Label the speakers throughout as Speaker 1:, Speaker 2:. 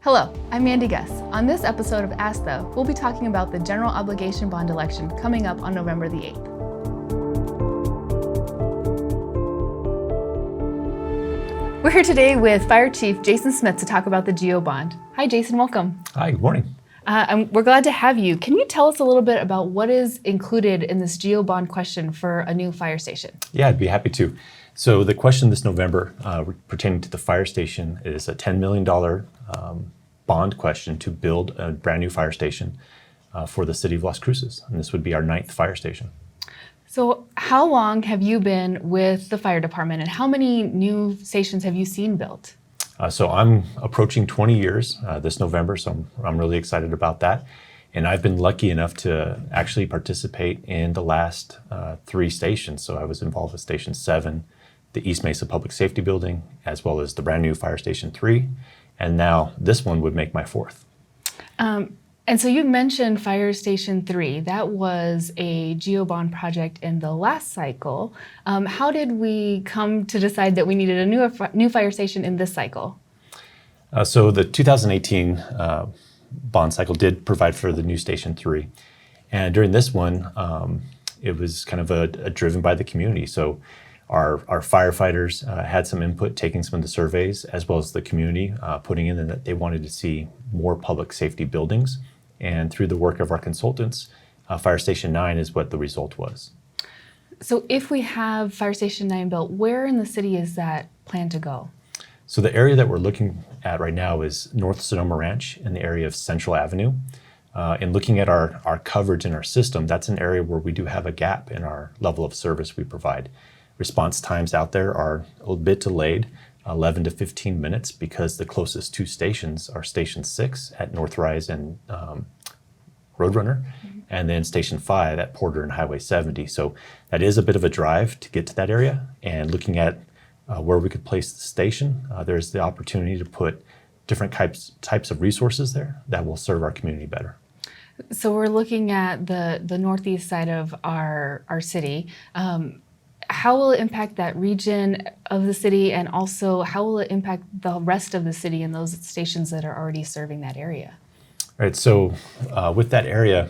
Speaker 1: Hello, I'm Mandy Guess. On this episode of Ask Though, we'll be talking about the general obligation bond election coming up on November the 8th. We're here today with Fire Chief Jason Smith to talk about the GEO bond. Hi, Jason, welcome.
Speaker 2: Hi, good morning.
Speaker 1: We're glad to have you. Can you tell us a little bit about what is included in this GEO bond question for a new fire station?
Speaker 2: Yeah, I'd be happy to. So the question this November pertaining to the fire station is a $10 million bond question to build a brand new fire station for the city of Las Cruces. And this would be our 9th fire station.
Speaker 1: So how long have you been with the fire department and how many new stations have you seen built?
Speaker 2: So I'm approaching 20 years this November, so I'm really excited about that. And I've been lucky enough to actually participate in the last 3 stations. So I was involved with Station 7, the East Mesa Public Safety Building, as well as the brand new Fire Station 3. And now this one would make my 4th.
Speaker 1: And so you mentioned Fire Station 3. That was a GEO bond project in the last cycle. How did we come to decide that we needed a new fire station in this cycle?
Speaker 2: So the 2018 bond cycle did provide for the new Station 3. And during this one, it was kind of a driven by the community. So our firefighters had some input, taking some of the surveys, as well as the community putting in that they wanted to see more public safety buildings. And through the work of our consultants, Fire Station 9 is what the result was.
Speaker 1: So if we have Fire Station 9 built, where in the city is that planned to go?
Speaker 2: So the area that we're looking at right now is North Sonoma Ranch in the area of Central Avenue. And looking at our coverage in our system, that's an area where we do have a gap in our level of service we provide. Response times out there are a little bit delayed, 11 to 15 minutes, because the closest 2 stations are Station 6 at North Rise and Roadrunner, and then Station 5 at Porter and Highway 70. So that is a bit of a drive to get to that area. And looking at where we could place the station, there's the opportunity to put different types of resources there that will serve our community better.
Speaker 1: So we're looking at the northeast side of our city. How will it impact that region of the city, and also how will it impact the rest of the city and those stations that are already serving that area?
Speaker 2: Right, so with that area,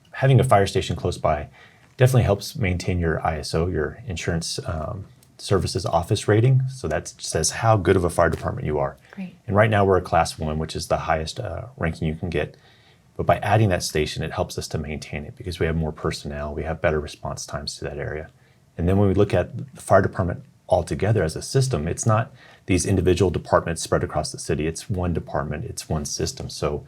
Speaker 2: having a fire station close by definitely helps maintain your ISO, your insurance services office rating. So that says how good of a fire department you are.
Speaker 1: Great.
Speaker 2: And right now we're a Class 1, which is the highest ranking you can get. But by adding that station, it helps us to maintain it because we have more personnel, we have better response times to that area. And then when we look at the fire department altogether as a system, it's not these individual departments spread across the city. It's one department, it's one system. So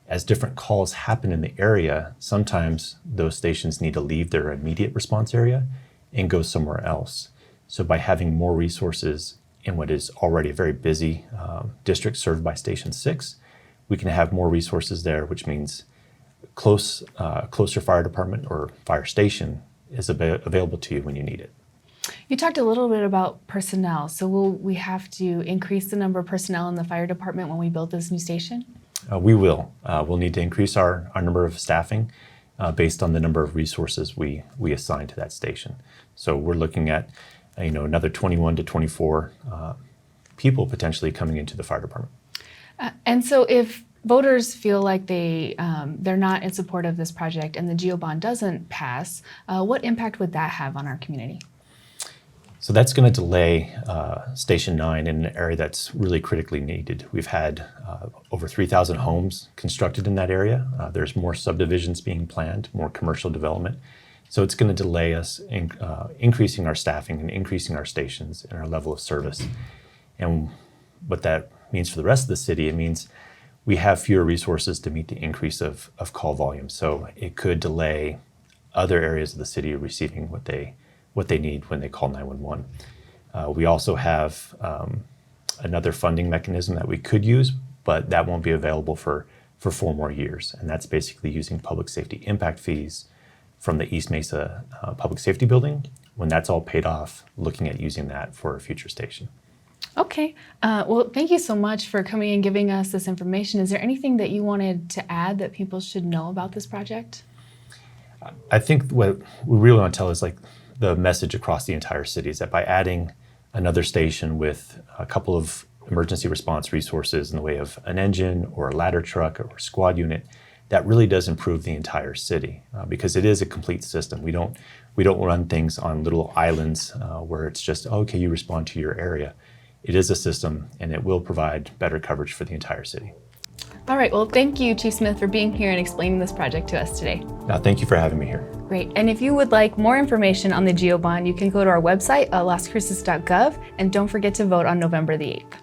Speaker 2: as different calls happen in the area, sometimes those stations need to leave their immediate response area and go somewhere else. So by having more resources in what is already a very busy district served by Station 6, we can have more resources there, which means closer fire department or fire station is available to you when you need it.
Speaker 1: You talked a little bit about personnel. So will we have to increase the number of personnel in the fire department when we build this new station?
Speaker 2: We will. We'll need to increase our number of staffing based on the number of resources we assign to that station. So we're looking at another 21 to 24 people potentially coming into the fire department.
Speaker 1: And so if voters feel like they're not in support of this project and the GEO bond doesn't pass, what impact would that have on our community?
Speaker 2: So that's going to delay Station 9 in an area that's really critically needed. We've had over 3,000 homes constructed in that area. There's more subdivisions being planned, more commercial development. So it's going to delay us in increasing our staffing and increasing our stations and our level of service. And what that means for the rest of the city, it means we have fewer resources to meet the increase of call volume. So it could delay other areas of the city receiving what they need when they call 911. We also have another funding mechanism that we could use, but that won't be available for 4 more years. And that's basically using public safety impact fees from the East Mesa Public Safety Building. When that's all paid off, looking at using that for a future station.
Speaker 1: Okay. Well, thank you so much for coming and giving us this information. Is there anything that you wanted to add that people should know about this project?
Speaker 2: I think what we really want to tell is the message across the entire city is that by adding another station with a couple of emergency response resources in the way of an engine or a ladder truck or a squad unit, that really does improve the entire city because it is a complete system. We don't run things on little islands where it's just, okay, you respond to your area. It is a system, and it will provide better coverage for the entire city.
Speaker 1: All right, well, thank you, Chief Smith, for being here and explaining this project to us today.
Speaker 2: Thank you for having me here.
Speaker 1: Great. And if you would like more information on the GeoBond, you can go to our website, lascruces.gov, and don't forget to vote on November the 8th.